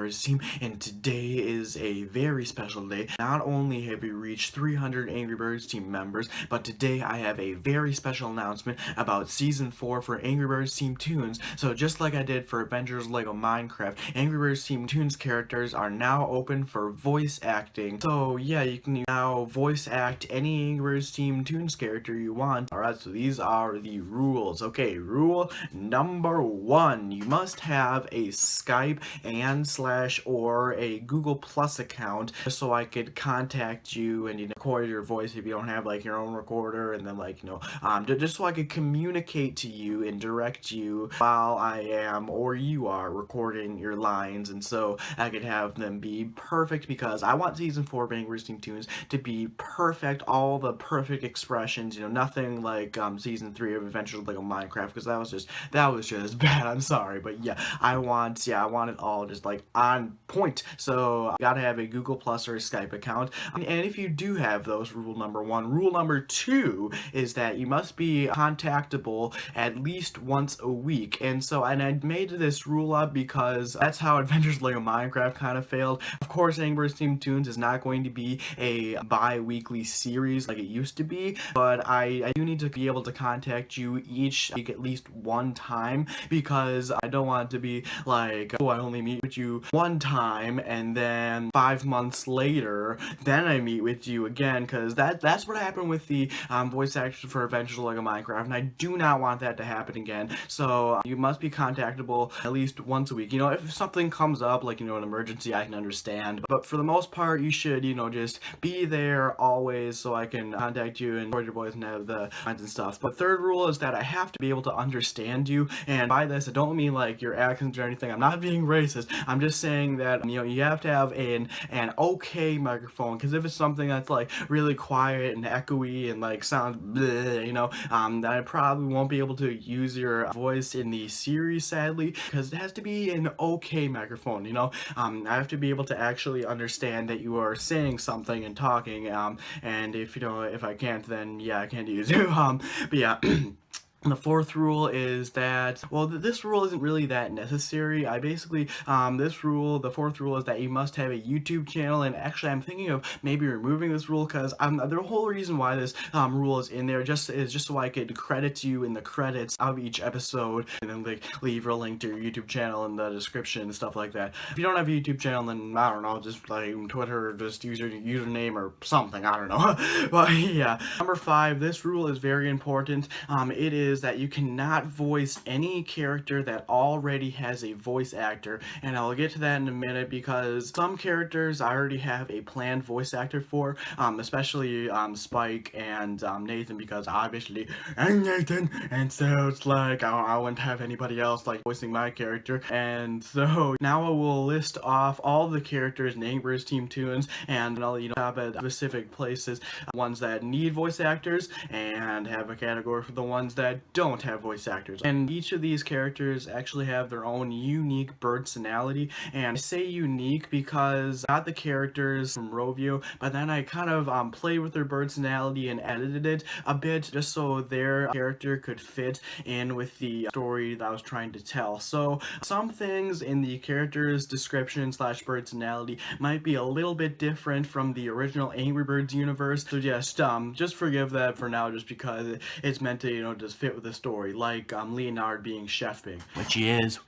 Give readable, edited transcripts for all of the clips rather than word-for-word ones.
Team, and today is a very special day. Not only have we reached 300 Angry Birds Team members, but today I have a very special announcement about Season 4 for Angry Birds Team Toons. So just like I did for Avengers Lego Minecraft, Angry Birds Team Toons characters are now open for voice acting. So yeah, you can now voice act any Angry Birds Team Toons character you want. Alright, so these are the rules. Okay, rule number 1. You must have a Skype and / or a Google Plus account just so I could contact you and record your voice if you don't have like your own recorder, and then just so I could communicate to you and direct you while I am or you are recording your lines, and so I could have them be perfect because I want Season 4 of Angry Birds Team Toons to be perfect, all the perfect expressions, nothing like Season 3 of Adventures Lego Minecraft, because that was just bad. I'm sorry, but yeah, I want it all just like on point. So you gotta have a Google Plus or a Skype account, and if you do have those, rule number 1. Rule number 2 is that you must be contactable at least once a week, and I made this rule up because that's how Adventures Lego Minecraft kind of failed. Of course, Angry Birds Team Toons is not going to be a bi-weekly series like it used to be, but I do need to be able to contact you each week at least one time, because I don't want it to be like, oh, I only meet with you one time and then 5 months later then I meet with you again, because that's what happened with the voice actors for Adventures Lego Minecraft, and I do not want that to happen again. So you must be contactable at least once a week. If something comes up like an emergency, I can understand, but for the most part you should just be there always so I can contact you and record your voice and have the lines and stuff. But third rule is that I have to be able to understand you, and by this I don't mean like your accents or anything. I'm not being racist. I'm just saying that you have to have an okay microphone, because if it's something that's like really quiet and echoey and like sounds bleh, then I probably won't be able to use your voice in the series, sadly, because it has to be an okay microphone. I have to be able to actually understand that you are saying something and talking, and if I can't, then yeah, I can't use it. But yeah. The fourth rule is that, well, this rule isn't really that necessary. The fourth rule is that you must have a YouTube channel, and actually I'm thinking of maybe removing this rule, because the whole reason why this rule is in there is just so I could credit you in the credits of each episode, and then like leave a link to your YouTube channel in the description and stuff like that. If you don't have a YouTube channel, then I don't know, just like Twitter, or just use your username or something, I don't know. But yeah. Number 5, this rule is very important. It is that you cannot voice any character that already has a voice actor, and I'll get to that in a minute, because some characters I already have a planned voice actor for, especially Spike and Nathan, because obviously I'm Nathan, and so it's like I wouldn't have anybody else like voicing my character. And so now I will list off all the characters in Angry Birds Team Toons, and I'll stop at specific places, ones that need voice actors, and have a category for the ones that don't have voice actors. And each of these characters actually have their own unique personality, and I say unique because not the characters from Rovio, but then I kind of played with their personality and edited it a bit just so their character could fit in with the story that I was trying to tell. So some things in the character's description / personality might be a little bit different from the original Angry Birds universe, so just forgive that for now, just because it's meant to just fit with the story, like Leonard being Chef Pig, which he is,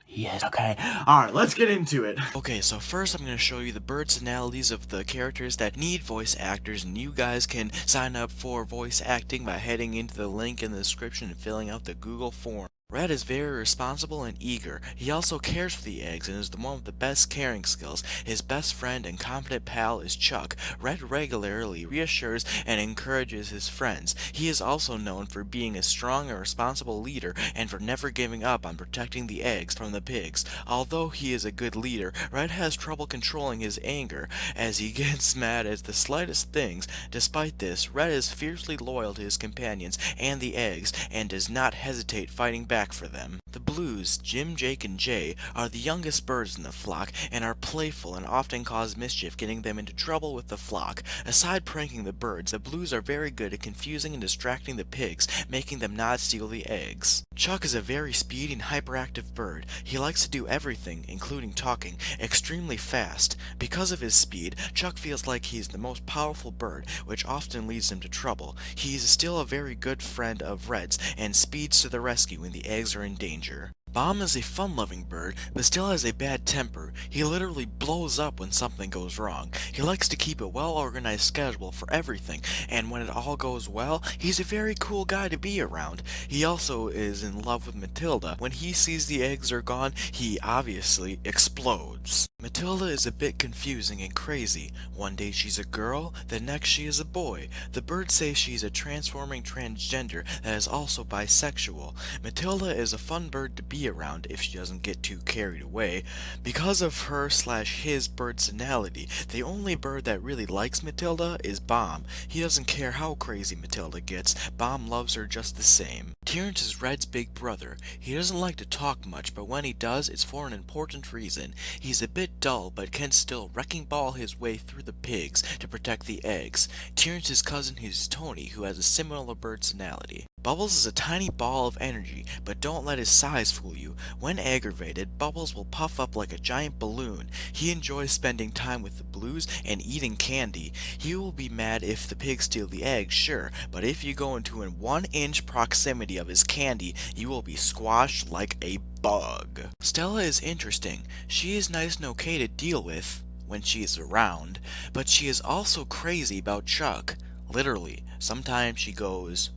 okay. Alright, let's get into it. Okay, so first I'm going to show you the personalities of the characters that need voice actors, and you guys can sign up for voice acting by heading into the link in the description and filling out the Google form. Red is very responsible and eager. He also cares for the eggs and is the one with the best caring skills. His best friend and confident pal is Chuck. Red regularly reassures and encourages his friends. He is also known for being a strong and responsible leader and for never giving up on protecting the eggs from the pigs. Although he is a good leader, Red has trouble controlling his anger as he gets mad at the slightest things. Despite this, Red is fiercely loyal to his companions and the eggs and does not hesitate fighting back for them. The Blues, Jim, Jake, and Jay, are the youngest birds in the flock and are playful and often cause mischief, getting them into trouble with the flock. Aside pranking the birds, the Blues are very good at confusing and distracting the pigs, making them not steal the eggs. Chuck is a very speedy and hyperactive bird. He likes to do everything, including talking, extremely fast. Because of his speed, Chuck feels like he's the most powerful bird, which often leads him to trouble. He is still a very good friend of Red's and speeds to the rescue when the eggs are in danger. Bomb is a fun-loving bird, but still has a bad temper. He literally blows up when something goes wrong. He likes to keep a well-organized schedule for everything, and when it all goes well, he's a very cool guy to be around. He also is in love with Matilda. When he sees the eggs are gone, he obviously explodes. Matilda is a bit confusing and crazy. One day she's a girl, the next she is a boy. The birds say she's a transforming transgender that is also bisexual. Matilda is a fun bird to be around if she doesn't get too carried away. Because of her/his personality, the only bird that really likes Matilda is Bomb. He doesn't care how crazy Matilda gets, Bomb loves her just the same. Terrence is Red's big brother. He doesn't like to talk much, but when he does, it's for an important reason. He's a bit dull, but can still wrecking ball his way through the pigs to protect the eggs. Terrence's cousin is Tony, who has a similar personality. Bubbles is a tiny ball of energy, but don't let his size fool you. When aggravated, Bubbles will puff up like a giant balloon. He enjoys spending time with the Blues and eating candy. He will be mad if the pigs steal the eggs, sure, but if you go into an 1-inch proximity of his candy, you will be squashed like a bug. Stella is interesting. She is nice and okay to deal with when she is around, but she is also crazy about Chuck. Literally, sometimes she goes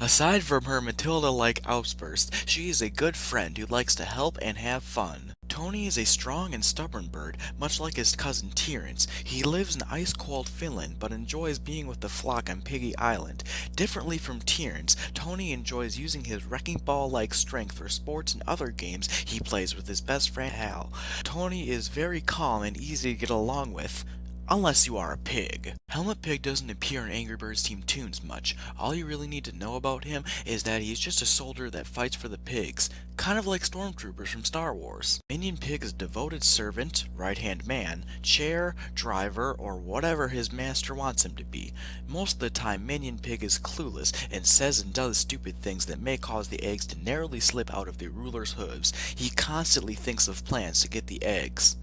Aside from her Matilda-like outbursts, she is a good friend who likes to help and have fun. Tony is a strong and stubborn bird, much like his cousin Terrence. He lives in ice-cold Finland, but enjoys being with the flock on Piggy Island. Differently from Terrence, Tony enjoys using his wrecking ball-like strength for sports and other games he plays with his best friend Hal. Tony is very calm and easy to get along with. Unless you are a pig. Helmet Pig doesn't appear in Angry Birds Team Toons much. All you really need to know about him is that he's just a soldier that fights for the pigs, kind of like stormtroopers from Star Wars. Minion Pig is a devoted servant, right-hand man, chair, driver, or whatever his master wants him to be. Most of the time, Minion Pig is clueless and says and does stupid things that may cause the eggs to narrowly slip out of the ruler's hooves. He constantly thinks of plans to get the eggs.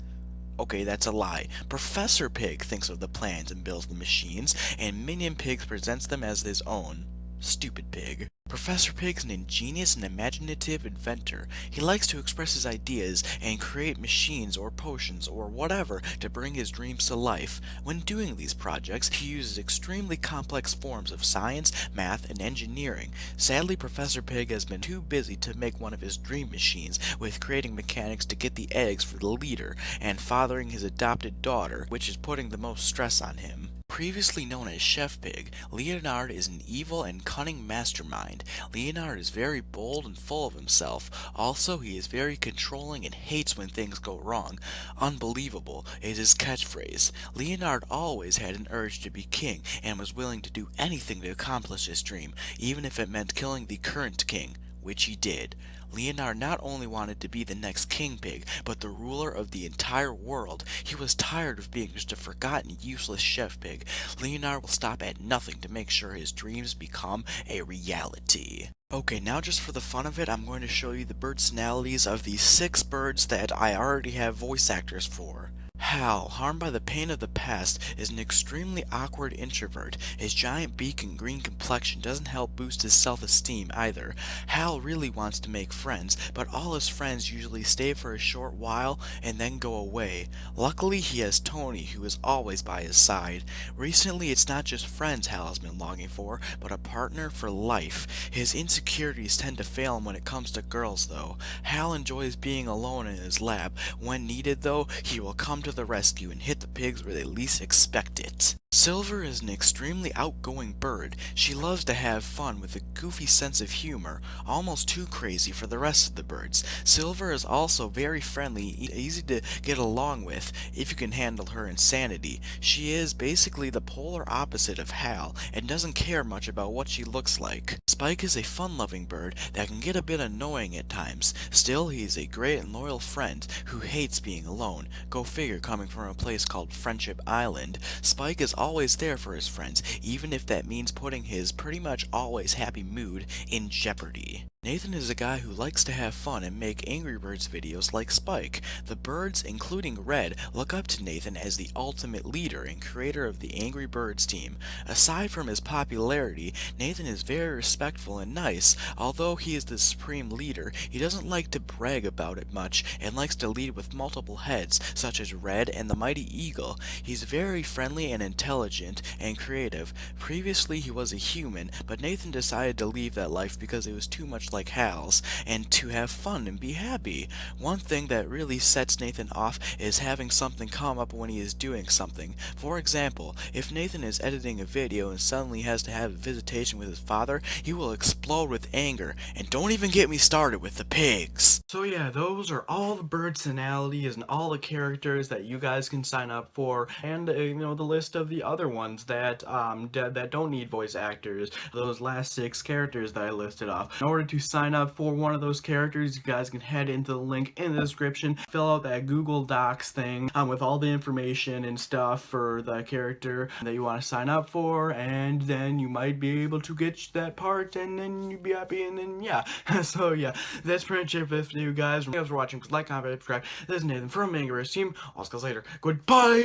Okay, that's a lie. Professor Pig thinks of the plans and builds the machines, and Minion Pig presents them as his own. Stupid Pig. Professor Pig's an ingenious and imaginative inventor. He likes to express his ideas and create machines or potions or whatever to bring his dreams to life. When doing these projects, he uses extremely complex forms of science, math, and engineering. Sadly, Professor Pig has been too busy to make one of his dream machines with creating mechanics to get the eggs for the leader and fathering his adopted daughter, which is putting the most stress on him. Previously known as Chef Pig, Leonard is an evil and cunning mastermind. Leonard is very bold and full of himself. Also, he is very controlling and hates when things go wrong. Unbelievable is his catchphrase. Leonard always had an urge to be king and was willing to do anything to accomplish his dream, even if it meant killing the current king, which he did. Leonard not only wanted to be the next King Pig, but the ruler of the entire world. He was tired of being just a forgotten, useless Chef Pig. Leonard will stop at nothing to make sure his dreams become a reality. Okay, now just for the fun of it, I'm going to show you the personalities of the 6 birds that I already have voice actors for. Hal, harmed by the pain of the past, is an extremely awkward introvert. His giant beak and green complexion doesn't help boost his self-esteem either. Hal really wants to make friends, but all his friends usually stay for a short while and then go away. Luckily, he has Tony, who is always by his side. Recently, it's not just friends Hal has been longing for, but a partner for life. His insecurities tend to fail him when it comes to girls, though. Hal enjoys being alone in his lab. When needed, though, he will come to the rescue and hit the pigs where they least expect it. Silver is an extremely outgoing bird. She loves to have fun with a goofy sense of humor, almost too crazy for the rest of the birds. Silver is also very friendly, easy to get along with if you can handle her insanity. She is basically the polar opposite of Hal and doesn't care much about what she looks like. Spike is a fun-loving bird that can get a bit annoying at times. Still, he is a great and loyal friend who hates being alone. Go figure, coming from a place called Friendship Island. Spike is always there for his friends, even if that means putting his pretty much always happy mood in jeopardy. Nathan is a guy who likes to have fun and make Angry Birds videos like Spike. The birds, including Red, look up to Nathan as the ultimate leader and creator of the Angry Birds team. Aside from his popularity, Nathan is very respectful and nice. Although he is the supreme leader, he doesn't like to brag about it much and likes to lead with multiple heads, such as Red and the Mighty Eagle. He's very friendly and intelligent and creative. Previously he was a human, but Nathan decided to leave that life because it was too much like Hal's, and to have fun and be happy. One thing that really sets Nathan off is having something come up when he is doing something. For example, if Nathan is editing a video and suddenly has to have a visitation with his father, he will explode with anger. And don't even get me started with the pigs. So yeah, those are all the bird personalities and all the characters that you guys can sign up for, and you know, the list of the other ones that that don't need voice actors. Those last 6 characters that I listed off. In order to sign up for one of those characters, you guys can head into the link in the description, fill out that Google Docs thing with all the information and stuff for the character that you want to sign up for, and then you might be able to get that part, and then you'll be happy, and then yeah. So yeah, that's pretty much it for this video, guys. Thanks for watching. Please like, comment, subscribe. This is Nathan from A Ngrybirdsteam. I'll see you guys later. Goodbye.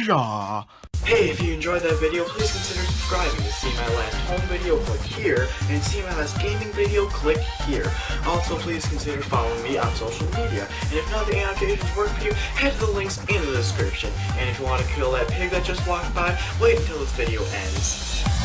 Yeah. Hey, if you enjoyed that video, please consider subscribing to see my last home video, click here, and see my last gaming video, click here. Also, please consider following me on social media. And if none of the annotations work for you, head to the links in the description. And if you want to kill that pig that just walked by, wait until this video ends.